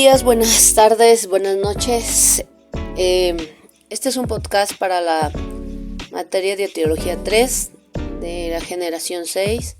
días, buenas tardes, buenas noches. Este es un podcast para la materia de Teología 3 de la generación 6.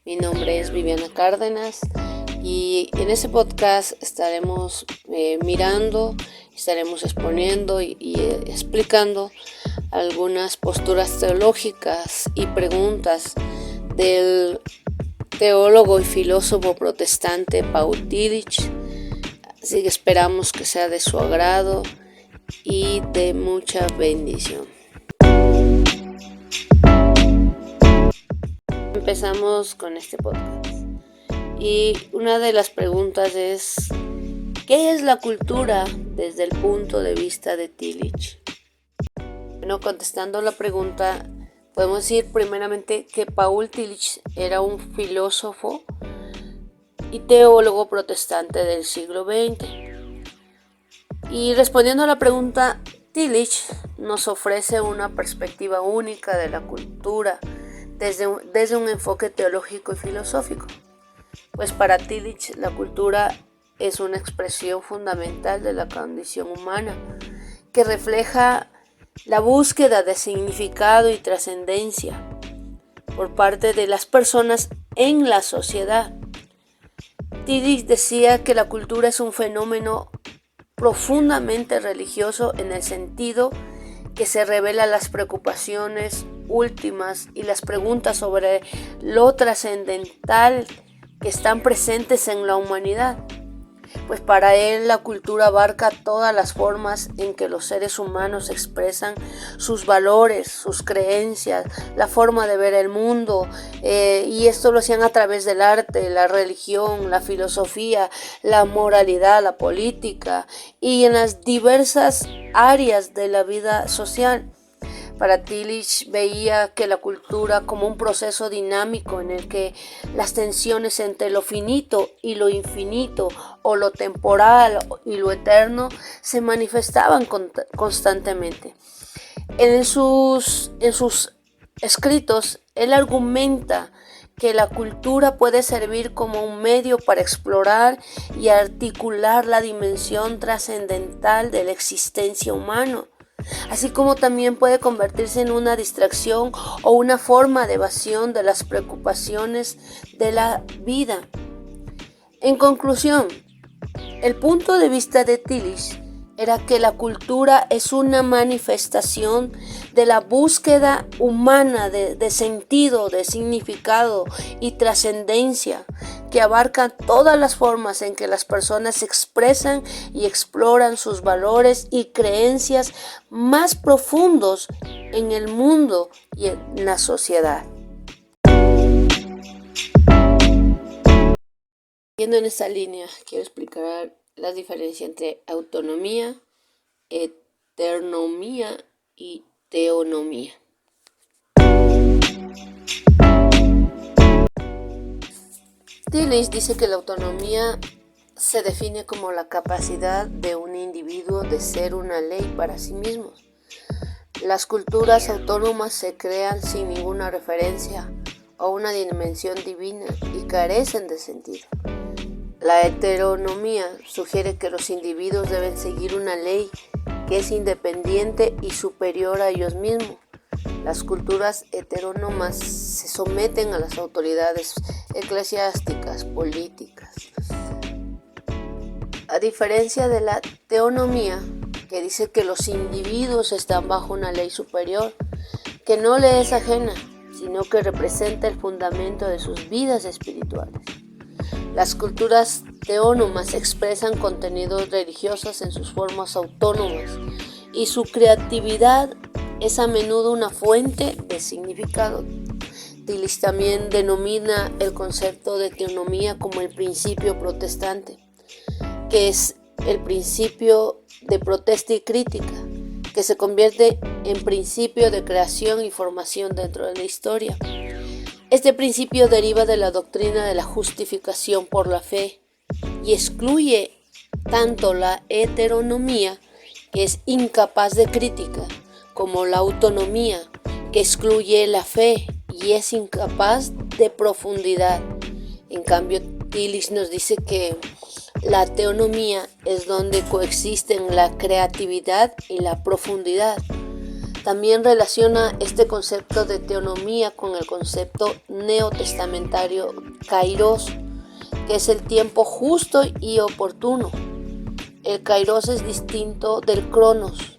Mi nombre es Viviana Cárdenas y en este podcast estaremos mirando, estaremos exponiendo y explicando algunas posturas teológicas y preguntas del teólogo y filósofo protestante Paul Tillich. Así que esperamos que sea de su agrado y de mucha bendición. Empezamos con este podcast. Y una de las preguntas es: ¿qué es la cultura desde el punto de vista de Tillich? Bueno, contestando la pregunta, podemos decir primeramente que Paul Tillich era un filósofo y teólogo protestante del siglo XX. Y respondiendo a la pregunta, Tillich nos ofrece una perspectiva única de la cultura desde un enfoque teológico y filosófico. Pues para Tillich la cultura es una expresión fundamental de la condición humana que refleja la búsqueda de significado y trascendencia por parte de las personas en la sociedad. Tillich decía que la cultura es un fenómeno profundamente religioso en el sentido que se revela las preocupaciones últimas y las preguntas sobre lo trascendental que están presentes en la humanidad. Pues para él la cultura abarca todas las formas en que los seres humanos expresan sus valores, sus creencias, la forma de ver el mundo, y esto lo hacían a través del arte, la religión, la filosofía, la moralidad, la política y en las diversas áreas de la vida social. Para Tillich veía que la cultura como un proceso dinámico en el que las tensiones entre lo finito y lo infinito o lo temporal y lo eterno se manifestaban constantemente. En sus escritos, él argumenta que la cultura puede servir como un medio para explorar y articular la dimensión trascendental de la existencia humana, así como también puede convertirse en una distracción o una forma de evasión de las preocupaciones de la vida. En conclusión, el punto de vista de Tillich era que la cultura es una manifestación de la búsqueda humana de sentido, de significado y trascendencia, que abarca todas las formas en que las personas expresan y exploran sus valores y creencias más profundos en el mundo y en la sociedad. Siguiendo en esta línea, quiero explicar las diferencias entre autonomía, heteronomía y teonomía. Tillich dice que la autonomía se define como la capacidad de un individuo de ser una ley para sí mismo. Las culturas autónomas se crean sin ninguna referencia a una dimensión divina y carecen de sentido. La heteronomía sugiere que los individuos deben seguir una ley que es independiente y superior a ellos mismos. Las culturas heterónomas se someten a las autoridades eclesiásticas, políticas. A diferencia de la teonomía, que dice que los individuos están bajo una ley superior, que no le es ajena, sino que representa el fundamento de sus vidas espirituales. Las culturas teónomas expresan contenidos religiosos en sus formas autónomas y su creatividad es a menudo una fuente de significado. Tillich también denomina el concepto de teonomía como el principio protestante, que es el principio de protesta y crítica, que se convierte en principio de creación y formación dentro de la historia. Este principio deriva de la doctrina de la justificación por la fe y excluye tanto la heteronomía, que es incapaz de crítica, como la autonomía, que excluye la fe y es incapaz de profundidad. En cambio, Tillich nos dice que la teonomía es donde coexisten la creatividad y la profundidad. También relaciona este concepto de teonomía con el concepto neotestamentario kairos, que es el tiempo justo y oportuno. El kairos es distinto del cronos,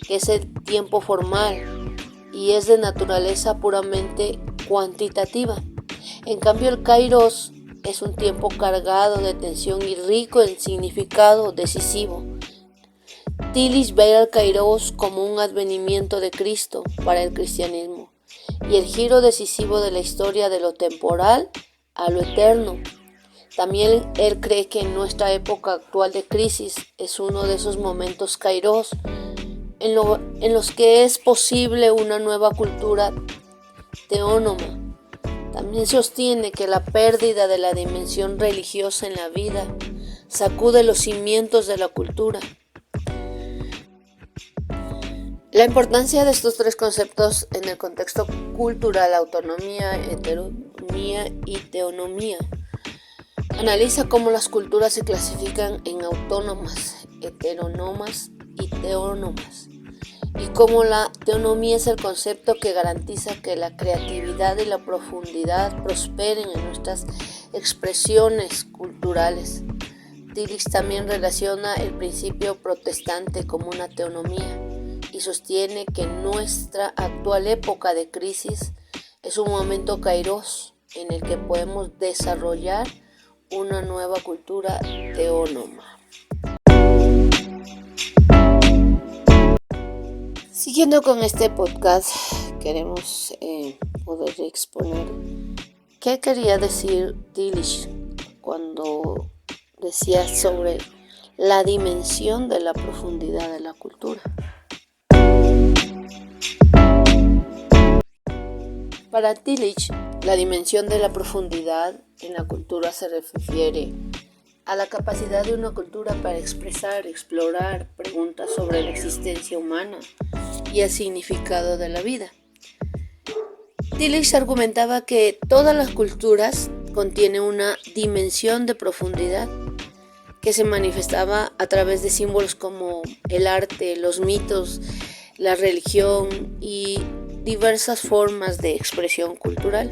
que es el tiempo formal y es de naturaleza puramente cuantitativa. En cambio, el kairos es un tiempo cargado de tensión y rico en significado decisivo. Tillich ve al Kairos como un advenimiento de Cristo para el cristianismo y el giro decisivo de la historia de lo temporal a lo eterno. También él cree que en nuestra época actual de crisis es uno de esos momentos Kairos en los que es posible una nueva cultura teónoma. También sostiene que la pérdida de la dimensión religiosa en la vida sacude los cimientos de la cultura. La importancia de estos tres conceptos en el contexto cultural: autonomía, heteronomía y teonomía. Analiza cómo las culturas se clasifican en autónomas, heterónomas y teónomas, y cómo la teonomía es el concepto que garantiza que la creatividad y la profundidad prosperen en nuestras expresiones culturales. Tillich también relaciona el principio protestante como una teonomía y sostiene que nuestra actual época de crisis es un momento kairos en el que podemos desarrollar una nueva cultura teónoma. Siguiendo con este podcast, queremos poder exponer qué quería decir Tillich cuando decía sobre la dimensión de la profundidad de la cultura. Para Tillich, la dimensión de la profundidad en la cultura se refiere a la capacidad de una cultura para expresar, explorar preguntas sobre la existencia humana y el significado de la vida. Tillich argumentaba que todas las culturas contienen una dimensión de profundidad que se manifestaba a través de símbolos como el arte, los mitos, la religión y diversas formas de expresión cultural.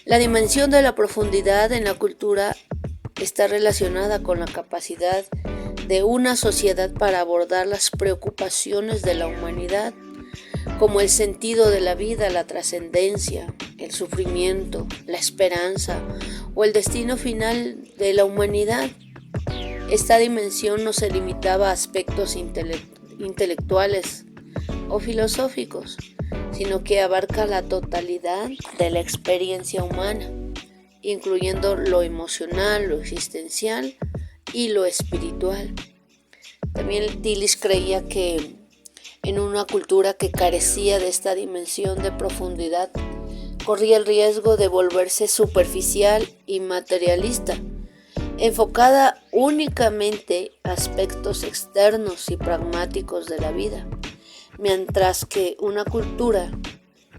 La dimensión de la profundidad en la cultura está relacionada con la capacidad de una sociedad para abordar las preocupaciones de la humanidad, como el sentido de la vida, la trascendencia, el sufrimiento, la esperanza o el destino final de la humanidad. Esta dimensión no se limitaba a aspectos intelectuales o filosóficos, sino que abarca la totalidad de la experiencia humana, incluyendo lo emocional, lo existencial y lo espiritual. También Tillich creía que en una cultura que carecía de esta dimensión de profundidad, corría el riesgo de volverse superficial y materialista, enfocada únicamente a aspectos externos y pragmáticos de la vida, mientras que una cultura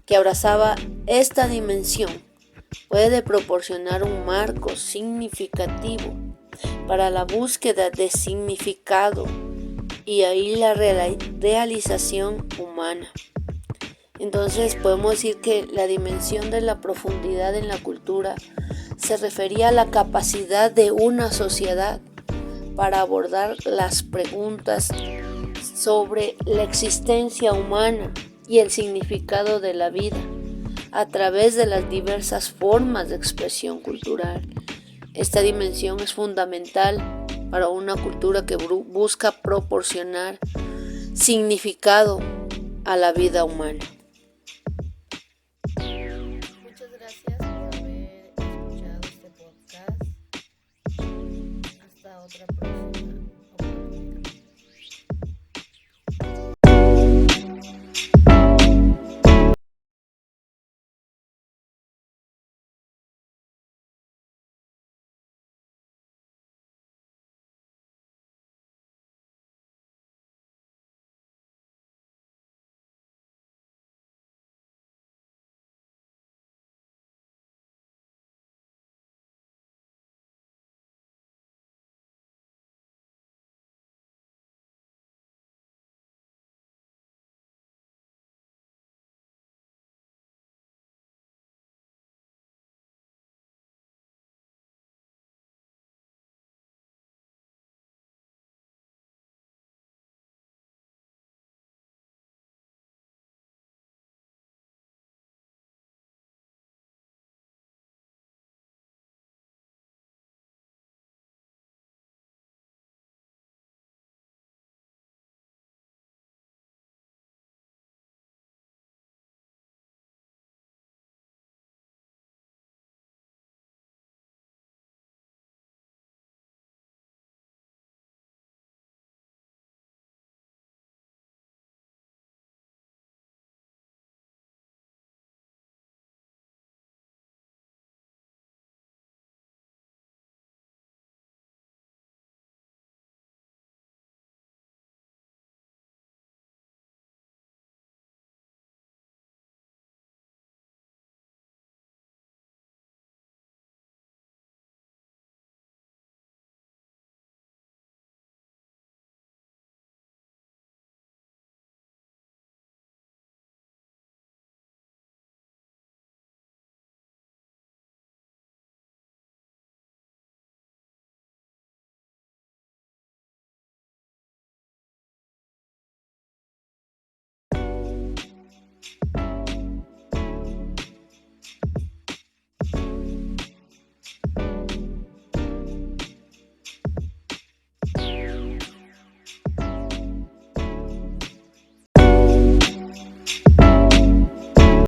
que abrazaba esta dimensión puede proporcionar un marco significativo para la búsqueda de significado y ahí la realización humana. Entonces podemos decir que la dimensión de la profundidad en la cultura se refería a la capacidad de una sociedad para abordar las preguntas sobre la existencia humana y el significado de la vida a través de las diversas formas de expresión cultural. Esta dimensión es fundamental para una cultura que busca proporcionar significado a la vida humana. Muchas gracias por haber escuchado este podcast. Hasta otra próxima.